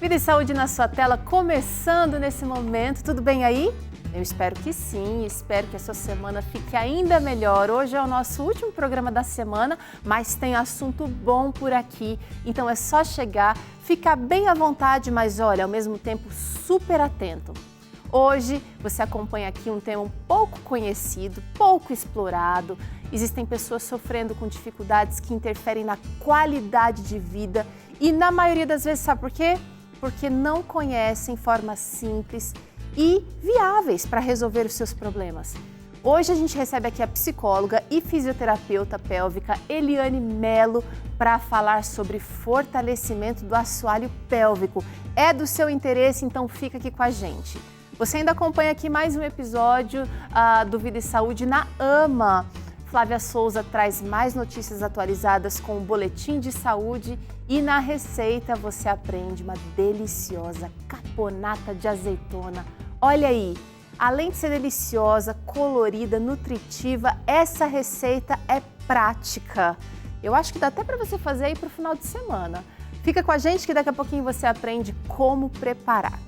Vida e Saúde na sua tela, começando nesse momento. Tudo bem aí? Eu espero que sim, espero que a sua semana fique ainda melhor. Hoje é o nosso último programa da semana, mas tem assunto bom por aqui. Então é só chegar, ficar bem à vontade, mas olha, ao mesmo tempo super atento. Hoje você acompanha aqui um tema um pouco conhecido, pouco explorado. Existem pessoas sofrendo com dificuldades que interferem na qualidade de vida e na maioria das vezes, sabe por quê? Porque não conhecem formas simples e viáveis para resolver os seus problemas. Hoje a gente recebe aqui a psicóloga e fisioterapeuta pélvica Eliane Mello para falar sobre fortalecimento do assoalho pélvico. É do seu interesse, então fica aqui com a gente. Você ainda acompanha aqui mais um episódio do Vida e Saúde na AMA. Flávia Souza traz mais notícias atualizadas com o boletim de saúde e na receita você aprende uma deliciosa caponata de azeitona. Olha aí, além de ser deliciosa, colorida, nutritiva, essa receita é prática. Eu acho que dá até para você fazer aí para o final de semana. Fica com a gente que daqui a pouquinho você aprende como preparar.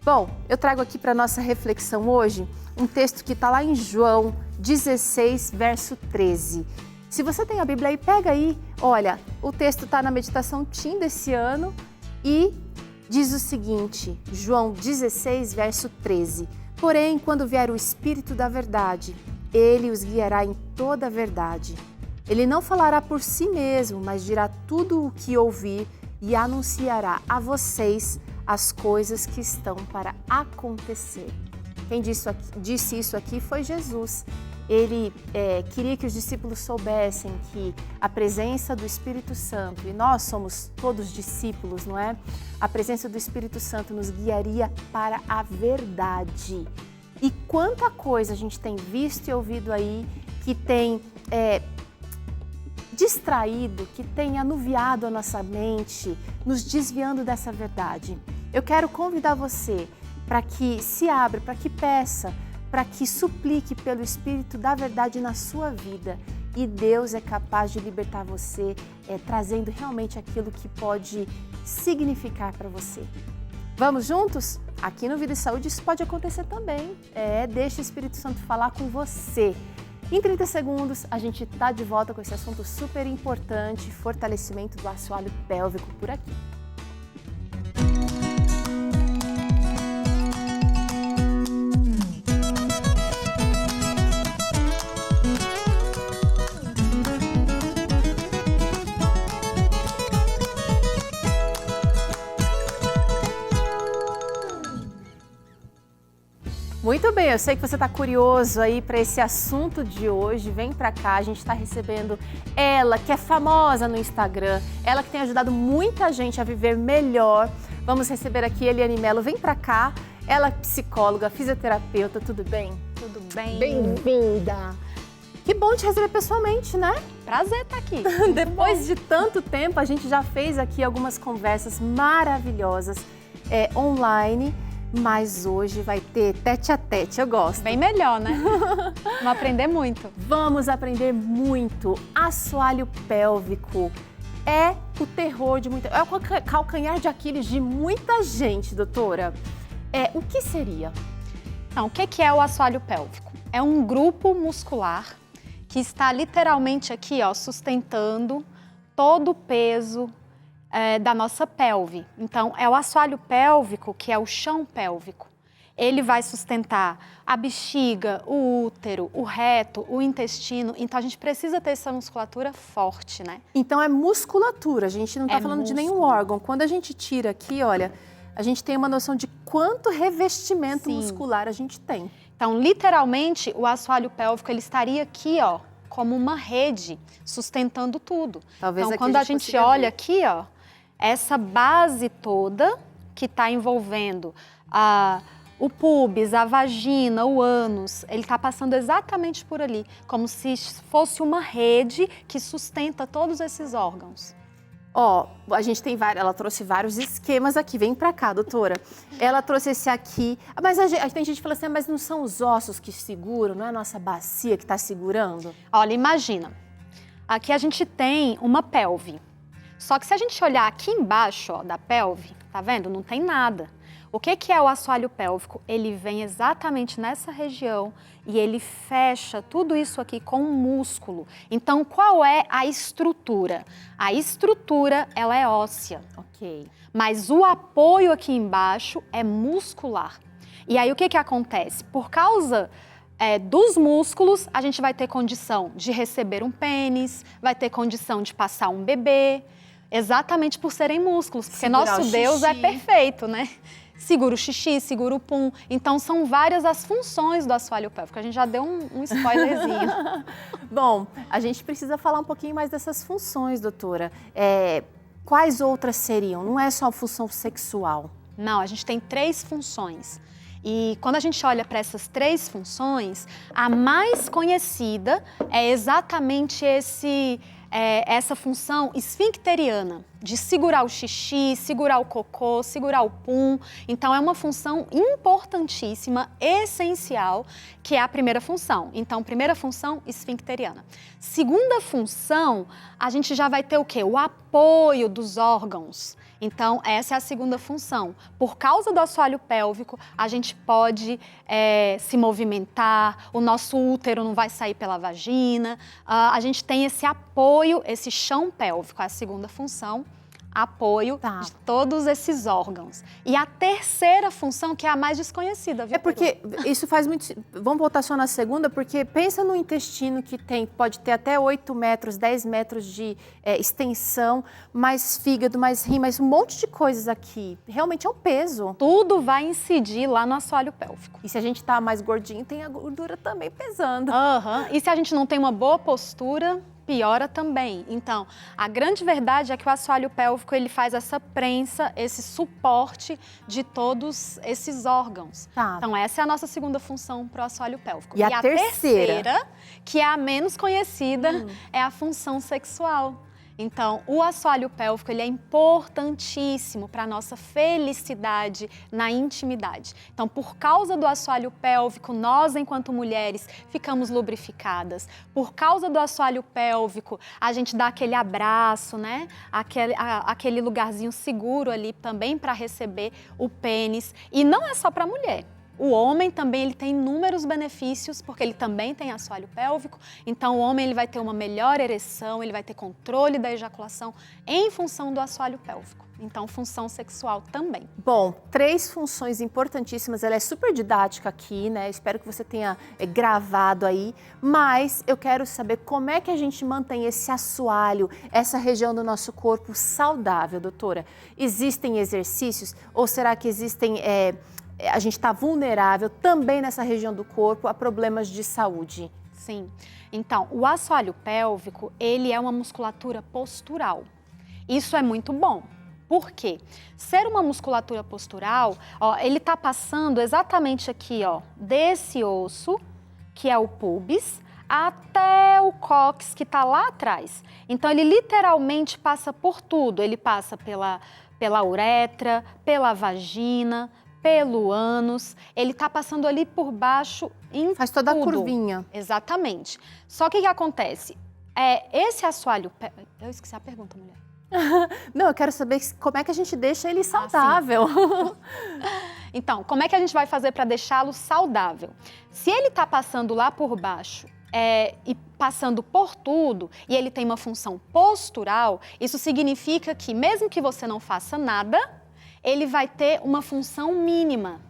Bom, eu trago aqui para nossa reflexão hoje um texto que está lá em João 16, verso 13. Se você tem a Bíblia aí, pega aí. Olha, o texto está na meditação Tim desse ano e diz o seguinte, João 16, verso 13. Porém, quando vier o Espírito da verdade, ele os guiará em toda a verdade. Ele não falará por si mesmo, mas dirá tudo o que ouvir e anunciará a vocês as coisas que estão para acontecer. Quem disse isso aqui foi Jesus. Ele queria que os discípulos soubessem que a presença do Espírito Santo, e nós somos todos discípulos, não é? A presença do Espírito Santo nos guiaria para a verdade. E quanta coisa a gente tem visto e ouvido aí que tem distraído, que tem anuviado a nossa mente, nos desviando dessa verdade. Eu quero convidar você para que se abra, para que peça, para que suplique pelo Espírito da verdade na sua vida. E Deus é capaz de libertar você, trazendo realmente aquilo que pode significar para você. Vamos juntos? Aqui no Vida e Saúde isso pode acontecer também. Deixa o Espírito Santo falar com você. Em 30 segundos, a gente está de volta com esse assunto super importante, fortalecimento do assoalho pélvico por aqui. Muito bem, eu sei que você está curioso aí para esse assunto de hoje. Vem para cá, a gente está recebendo ela, que é famosa no Instagram, ela que tem ajudado muita gente a viver melhor. Vamos receber aqui Eliane Mello, vem para cá. Ela é psicóloga, fisioterapeuta, tudo bem? Tudo bem. Bem-vinda. Que bom te receber pessoalmente, né? Prazer estar aqui. Depois de tanto tempo, a gente já fez aqui algumas conversas maravilhosas online. Mas hoje vai ter tete a tete, eu gosto. Bem melhor, né? Vamos aprender muito. Vamos aprender muito. Assoalho pélvico é o terror de muita... É o calcanhar de Aquiles de muita gente, doutora. O que seria? Então, o que é o assoalho pélvico? É um grupo muscular que está literalmente aqui, ó, sustentando todo o peso da nossa pelve. Então, é o assoalho pélvico, que é o chão pélvico. Ele vai sustentar a bexiga, o útero, o reto, o intestino. Então, a gente precisa ter essa musculatura forte, né? Então, é musculatura. A gente não está falando de nenhum órgão. Quando a gente tira aqui, olha, a gente tem uma noção de quanto revestimento muscular a gente tem. Então, literalmente, o assoalho pélvico, ele estaria aqui, ó, como uma rede, sustentando tudo. Talvez então, quando a gente olha aqui, ó, essa base toda que está envolvendo o púbis, a vagina, o ânus, ele está passando exatamente por ali, como se fosse uma rede que sustenta todos esses órgãos. Ó, a gente tem ela trouxe vários esquemas aqui, vem pra cá, doutora. Ela trouxe esse aqui, mas tem gente que fala assim, mas não são os ossos que seguram, não é a nossa bacia que está segurando? Olha, imagina, aqui a gente tem uma pelve. Só que se a gente olhar aqui embaixo, ó, da pelve, tá vendo? Não tem nada. O que é o assoalho pélvico? Ele vem exatamente nessa região e ele fecha tudo isso aqui com um músculo. Então, qual é a estrutura? A estrutura, ela é óssea. Ok. Mas o apoio aqui embaixo é muscular. E aí, o que acontece? Por causa dos músculos, a gente vai ter condição de receber um pênis, vai ter condição de passar um bebê, exatamente por serem músculos, porque Segurar nosso o Deus é xixi. perfeito, né? Segura o xixi, segura o pum. Então, são várias as funções do assoalho pélvico. A gente já deu um spoilerzinho. Bom, a gente precisa falar um pouquinho mais dessas funções, doutora. Quais outras seriam? Não é só a função sexual. Não, a gente tem 3 funções. E quando a gente olha para essas 3 funções, a mais conhecida é exatamente essa função esfincteriana, de segurar o xixi, segurar o cocô, segurar o pum. Então, é uma função importantíssima, essencial, que é a primeira função. Então, primeira função, esfincteriana. Segunda função, a gente já vai ter o quê? O apoio dos órgãos. Então, essa é a segunda função. Por causa do assoalho pélvico, a gente pode se movimentar, o nosso útero não vai sair pela vagina, a gente tem esse apoio, esse chão pélvico, é a segunda função, apoio de todos esses órgãos. E a terceira função, que é a mais desconhecida, viu? Porque isso faz muito... Vamos voltar só na segunda, porque pensa no intestino que pode ter até 8 metros, 10 metros de extensão, mais fígado, mais rim, mais um monte de coisas aqui. Realmente é um peso. Tudo vai incidir lá no assoalho pélvico. E se a gente tá mais gordinho, tem a gordura também pesando. E se a gente não tem uma boa postura, piora também. Então, a grande verdade é que o assoalho pélvico, ele faz essa prensa, esse suporte de todos esses órgãos. Então, essa é a nossa segunda função para o assoalho pélvico. E a terceira, que é a menos conhecida, é a função sexual. Então, o assoalho pélvico, ele é importantíssimo para a nossa felicidade na intimidade. Então, por causa do assoalho pélvico, nós, enquanto mulheres, ficamos lubrificadas. Por causa do assoalho pélvico, a gente dá aquele abraço, né? Aquele lugarzinho seguro ali também para receber o pênis. E não é só para a mulher. O homem também ele tem inúmeros benefícios, porque ele também tem assoalho pélvico. Então, o homem ele vai ter uma melhor ereção, ele vai ter controle da ejaculação em função do assoalho pélvico. Então, função sexual também. Bom, 3 funções importantíssimas. Ela é super didática aqui, né? Espero que você tenha gravado aí. Mas eu quero saber como é que a gente mantém esse assoalho, essa região do nosso corpo saudável, doutora. Existem exercícios ou será que existem... a gente está vulnerável também nessa região do corpo a problemas de saúde? Sim. Então, o assoalho pélvico, ele é uma musculatura postural. Isso é muito bom. Por quê? Ser uma musculatura postural, ó, ele está passando exatamente aqui, ó, desse osso, que é o pubis, até o cóccix, que está lá atrás. Então, ele literalmente passa por tudo. Ele passa pela uretra, pela vagina, pelo ânus, ele está passando ali por baixo em Faz toda tudo. A curvinha. Exatamente. Só que o que acontece? Esse assoalho... Eu esqueci a pergunta, mulher. Não, eu quero saber como é que a gente deixa ele saudável. Então, como é que a gente vai fazer para deixá-lo saudável? Se ele está passando lá por baixo e passando por tudo, e ele tem uma função postural, isso significa que mesmo que você não faça nada, ele vai ter uma função mínima,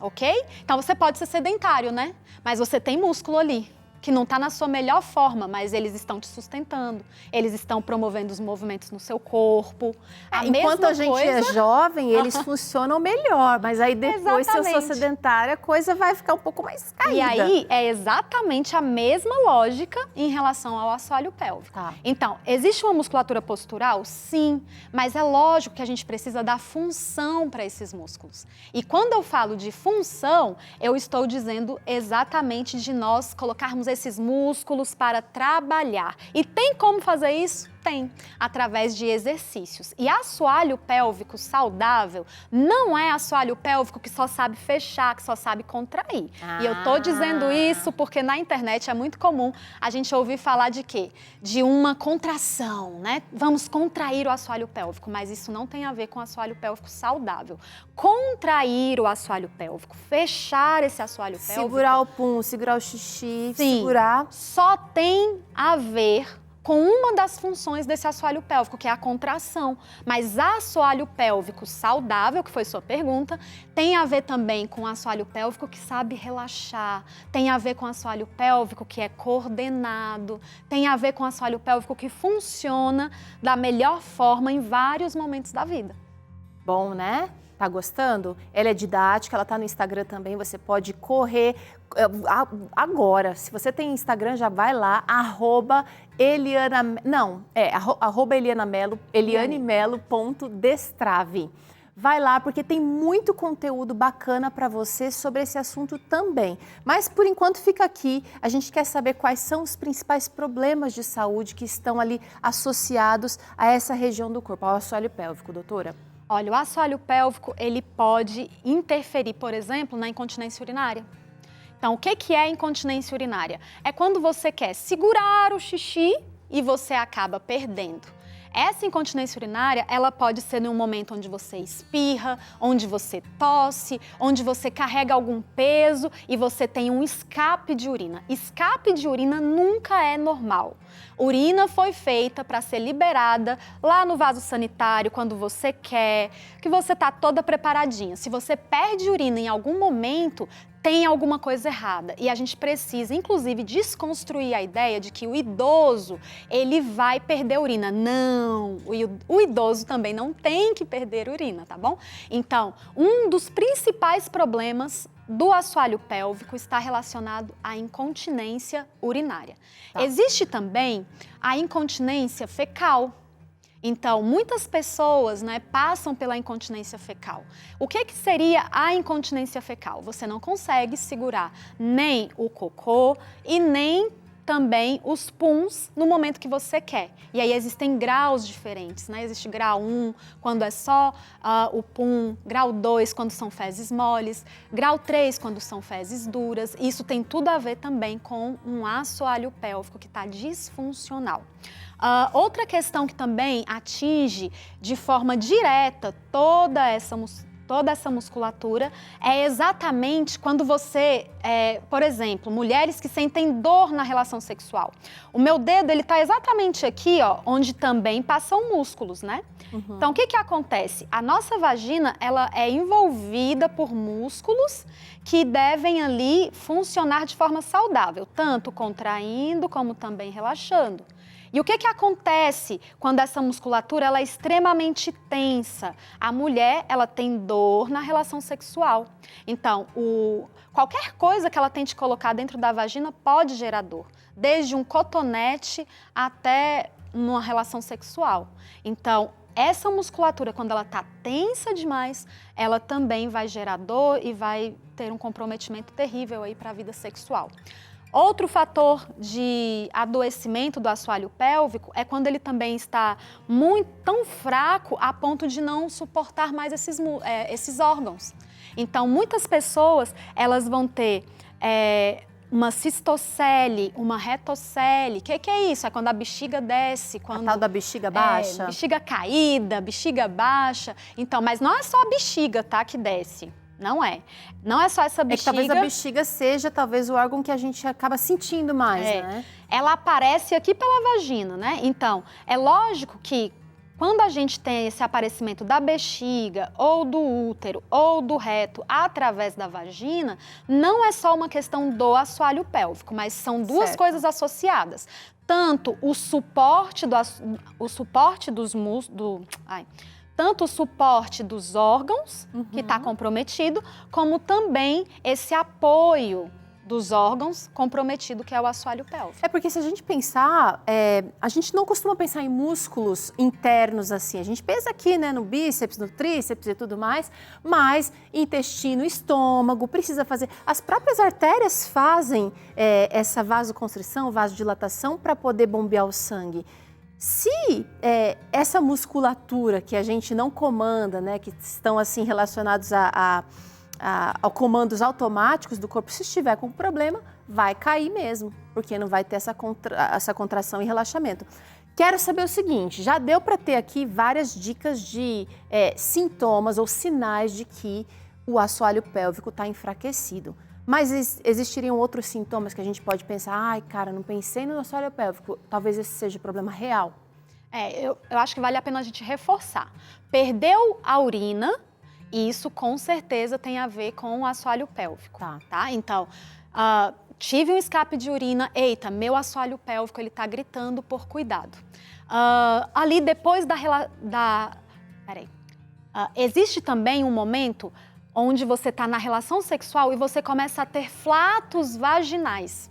ok? Então, você pode ser sedentário, né? Mas você tem músculo ali, que não está na sua melhor forma, mas eles estão te sustentando, eles estão promovendo os movimentos no seu corpo. Enquanto a gente é jovem, eles funcionam melhor, mas aí depois, se eu sou sedentária, a coisa vai ficar um pouco mais caída. E aí, é exatamente a mesma lógica em relação ao assoalho pélvico. Então, existe uma musculatura postural? Sim, mas é lógico que a gente precisa dar função para esses músculos. E quando eu falo de função, eu estou dizendo exatamente de nós colocarmos esses músculos para trabalhar. E tem como fazer isso? Tem, através de exercícios. E assoalho pélvico saudável não é assoalho pélvico que só sabe fechar, que só sabe contrair. E eu tô dizendo isso porque na internet é muito comum a gente ouvir falar de quê? De uma contração, né? Vamos contrair o assoalho pélvico, mas isso não tem a ver com assoalho pélvico saudável. Contrair o assoalho pélvico, fechar esse assoalho pélvico... Segurar o pum, segurar o xixi, sim, segurar... só tem a ver com uma das funções desse assoalho pélvico, que é a contração. Mas assoalho pélvico saudável, que foi sua pergunta, tem a ver também com assoalho pélvico que sabe relaxar, tem a ver com assoalho pélvico que é coordenado, tem a ver com assoalho pélvico que funciona da melhor forma em vários momentos da vida. Bom, né? Tá gostando? Ela é didática, ela tá no Instagram também, você pode correr agora. Se você tem Instagram, já vai lá, @elianemelo.destrave. Vai lá, porque tem muito conteúdo bacana para você sobre esse assunto também. Mas, por enquanto, fica aqui. A gente quer saber quais são os principais problemas de saúde que estão ali associados a essa região do corpo, ao assoalho pélvico, doutora. Olha, o assoalho pélvico, ele pode interferir, por exemplo, na incontinência urinária. Então, o que é incontinência urinária? É quando você quer segurar o xixi e você acaba perdendo. Essa incontinência urinária, ela pode ser num momento onde você espirra, onde você tosse, onde você carrega algum peso e você tem um escape de urina. Escape de urina nunca é normal. Urina foi feita para ser liberada lá no vaso sanitário quando você quer, que você está toda preparadinha. Se você perde urina em algum momento, tem alguma coisa errada. E a gente precisa, inclusive, desconstruir a ideia de que o idoso, ele vai perder urina. Não, o idoso também não tem que perder urina, tá bom? Então, um dos principais problemas do assoalho pélvico está relacionado à incontinência urinária. Tá. Existe também a incontinência fecal. Então, muitas pessoas, né, passam pela incontinência fecal. O que seria a incontinência fecal? Você não consegue segurar nem o cocô e nem também os puns no momento que você quer. E aí existem graus diferentes, né? Existe grau 1, quando é só o pum, grau 2, quando são fezes moles, grau 3, quando são fezes duras. Isso tem tudo a ver também com um assoalho pélvico que está disfuncional. Outra questão que também atinge de forma direta toda essa musculatura é exatamente quando você, por exemplo, mulheres que sentem dor na relação sexual. O meu dedo, ele está exatamente aqui, ó, onde também passam músculos, né? Uhum. Então, o que acontece? A nossa vagina, ela é envolvida por músculos que devem ali funcionar de forma saudável, tanto contraindo como também relaxando. E o que acontece quando essa musculatura ela é extremamente tensa? A mulher, ela tem dor na relação sexual. Então, qualquer coisa que ela tente colocar dentro da vagina pode gerar dor, desde um cotonete até uma relação sexual. Então, essa musculatura, quando ela está tensa demais, ela também vai gerar dor e vai ter um comprometimento terrível aí para a vida sexual. Outro fator de adoecimento do assoalho pélvico é quando ele também está tão fraco a ponto de não suportar mais esses órgãos. Então, muitas pessoas, elas vão ter uma cistocele, uma retocele. O que é isso? É quando a bexiga desce. Quando, a tal da bexiga baixa? Bexiga caída, bexiga baixa. Então, mas não é só a bexiga, tá, que desce. Não é. Não é só essa bexiga. É que talvez a bexiga seja talvez o órgão que a gente acaba sentindo mais, né? Ela aparece aqui pela vagina, né? Então, é lógico que quando a gente tem esse aparecimento da bexiga, ou do útero, ou do reto através da vagina, não é só uma questão do assoalho pélvico, mas são duas coisas associadas. Tanto o suporte tanto o suporte dos órgãos, que está comprometido, como também esse apoio dos órgãos comprometido, que é o assoalho pélvico. É porque se a gente pensar, a gente não costuma pensar em músculos internos assim. A gente pensa aqui, né, no bíceps, no tríceps e tudo mais, mas intestino, estômago, precisa fazer... As próprias artérias fazem essa vasoconstrição, vasodilatação para poder bombear o sangue. Se essa musculatura que a gente não comanda, né, que estão assim relacionados ao comandos automáticos do corpo, se estiver com problema, vai cair mesmo, porque não vai ter essa contração e relaxamento. Quero saber o seguinte, já deu para ter aqui várias dicas de sintomas ou sinais de que o assoalho pélvico está enfraquecido. Mas existiriam outros sintomas que a gente pode pensar, ai, cara, não pensei no assoalho pélvico, talvez esse seja o problema real. Eu acho que vale a pena a gente reforçar. Perdeu a urina, isso com certeza tem a ver com o assoalho pélvico, tá? Então, tive um escape de urina, eita, meu assoalho pélvico, ele tá gritando por cuidado. Ali depois existe também um momento onde você está na relação sexual e você começa a ter flatos vaginais.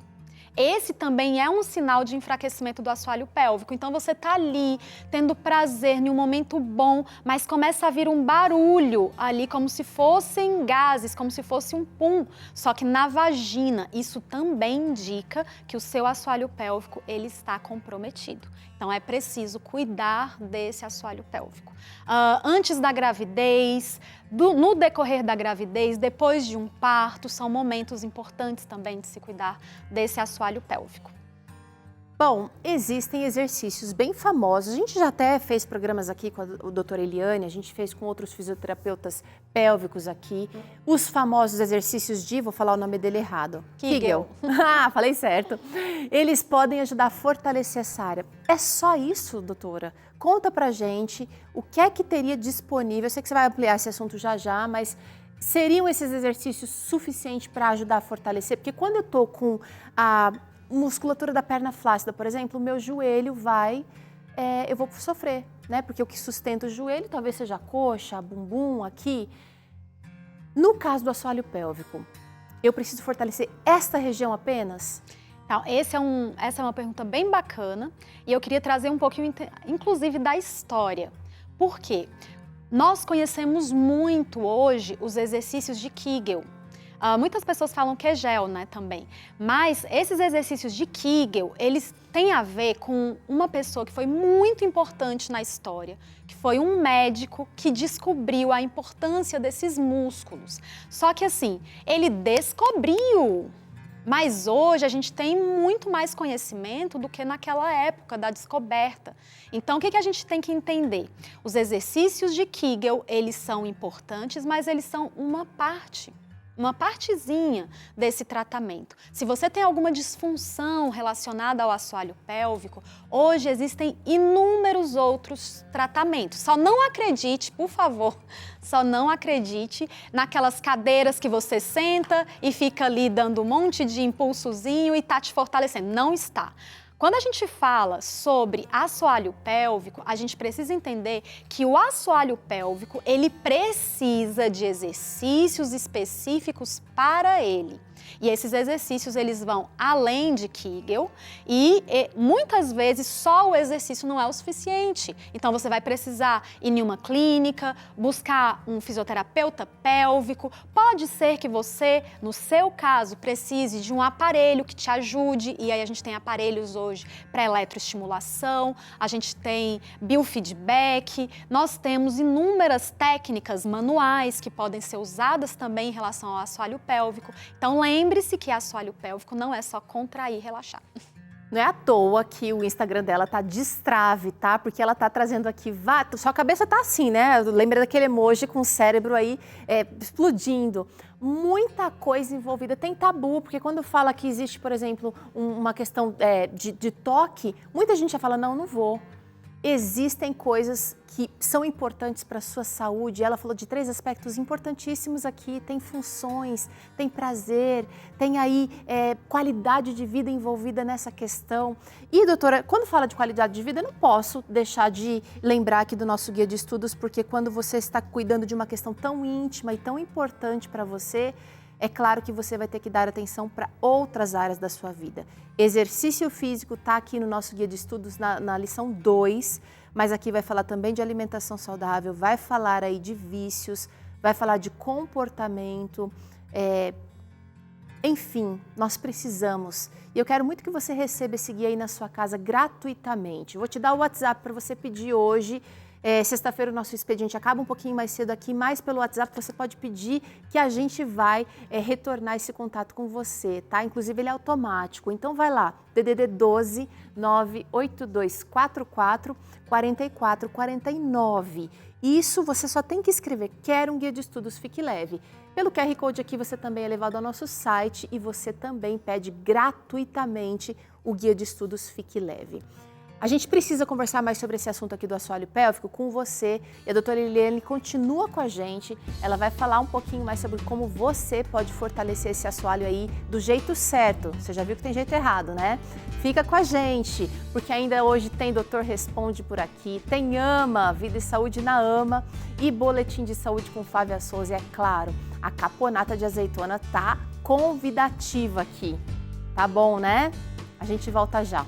Esse também é um sinal de enfraquecimento do assoalho pélvico. Então você está ali tendo prazer em um momento bom, mas começa a vir um barulho ali como se fossem gases, como se fosse um pum, só que na vagina. Isso também indica que o seu assoalho pélvico ele está comprometido. Então é preciso cuidar desse assoalho pélvico. Antes da gravidez, no decorrer da gravidez, depois de um parto, são momentos importantes também de se cuidar desse assoalho pélvico. Bom, existem exercícios bem famosos, a gente já até fez programas aqui com o doutora Eliane, a gente fez com outros fisioterapeutas pélvicos aqui, os famosos exercícios de, vou falar o nome dele errado, Kegel. Falei certo. Eles podem ajudar a fortalecer essa área. É só isso, doutora? Conta pra gente o que é que teria disponível, eu sei que você vai ampliar esse assunto já já, mas seriam esses exercícios suficientes para ajudar a fortalecer? Porque quando eu tô com a musculatura da perna flácida, por exemplo, o meu joelho eu vou sofrer, né? Porque o que sustenta o joelho talvez seja a coxa, a bumbum, aqui. No caso do assoalho pélvico, eu preciso fortalecer esta região apenas? Então, essa é uma pergunta bem bacana e eu queria trazer um pouquinho, inclusive, da história. Por quê? Nós conhecemos muito hoje os exercícios de Kegel. Muitas pessoas falam Kegel, né, também. Mas esses exercícios de Kegel, eles têm a ver com uma pessoa que foi muito importante na história, que foi um médico que descobriu a importância desses músculos. Só que assim, ele descobriu. Mas hoje a gente tem muito mais conhecimento do que naquela época da descoberta. Então, o que a gente tem que entender? Os exercícios de Kegel, eles são importantes, mas eles são uma partezinha desse tratamento. Se você tem alguma disfunção relacionada ao assoalho pélvico, hoje existem inúmeros outros tratamentos. Só não acredite, por favor, só não acredite naquelas cadeiras que você senta e fica ali dando um monte de impulsozinho e tá te fortalecendo. Não está. Quando a gente fala sobre assoalho pélvico, a gente precisa entender que o assoalho pélvico, ele precisa de exercícios específicos para ele. E esses exercícios, eles vão além de Kegel e muitas vezes só o exercício não é o suficiente. Então você vai precisar ir em uma clínica, buscar um fisioterapeuta pélvico. Pode ser que você, no seu caso, precise de um aparelho que te ajude. E aí a gente tem aparelhos hoje para eletroestimulação, a gente tem biofeedback, nós temos inúmeras técnicas manuais que podem ser usadas também em relação ao assoalho pélvico. Então lembre-se que assoalho pélvico não é só contrair e relaxar. Não é à toa que o Instagram dela tá destrave, tá? Porque ela tá trazendo aqui, sua cabeça tá assim, né? Lembra daquele emoji com o cérebro aí explodindo. Muita coisa envolvida. Tem tabu, porque quando fala que existe, por exemplo, uma questão de toque, muita gente já fala, não vou. Existem coisas que são importantes para a sua saúde. Ela falou de 3 aspectos importantíssimos aqui. Tem funções, tem prazer, tem aí qualidade de vida envolvida nessa questão. E, doutora, quando fala de qualidade de vida, eu não posso deixar de lembrar aqui do nosso guia de estudos, porque quando você está cuidando de uma questão tão íntima e tão importante para você, é claro que você vai ter que dar atenção para outras áreas da sua vida. Exercício físico está aqui no nosso guia de estudos na lição 2, mas aqui vai falar também de alimentação saudável, vai falar aí de vícios, vai falar de comportamento, enfim, nós precisamos. E eu quero muito que você receba esse guia aí na sua casa gratuitamente. Vou te dar o WhatsApp para você pedir hoje. Sexta-feira o nosso expediente acaba um pouquinho mais cedo aqui, mas pelo WhatsApp você pode pedir que a gente vai retornar esse contato com você, tá? Inclusive ele é automático, então vai lá, DDD 12 98244 4449. Isso você só tem que escrever, quero um guia de estudos, fique leve. Pelo QR Code aqui você também é levado ao nosso site e você também pede gratuitamente o guia de estudos Fique Leve. A gente precisa conversar mais sobre esse assunto aqui do assoalho pélvico com você e a doutora Liliane continua com a gente. Ela vai falar um pouquinho mais sobre como você pode fortalecer esse assoalho aí do jeito certo. Você já viu que tem jeito errado, né? Fica com a gente, porque ainda hoje tem Doutor Responde por aqui, tem AMA, Vida e Saúde na AMA e Boletim de Saúde com Flávia Souza. E é claro, a caponata de azeitona tá convidativa aqui. Tá bom, né? A gente volta já.